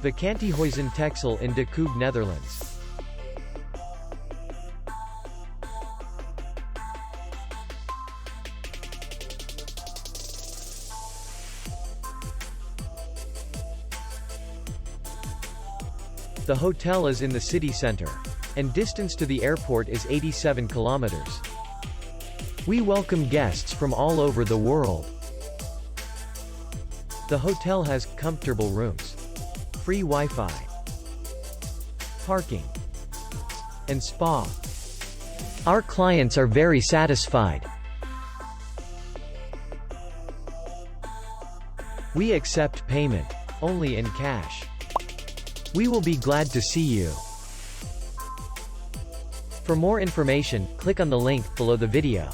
Vakantiehuizen Texel in de Koog, Netherlands. The hotel is in the city center, and distance to the airport is 87 kilometers. We welcome guests from all over the world. The hotel has comfortable rooms, free Wi-Fi, parking, and spa. Our clients are very satisfied. We accept payment only in cash. We will be glad to see you. For more information, click on the link below the video.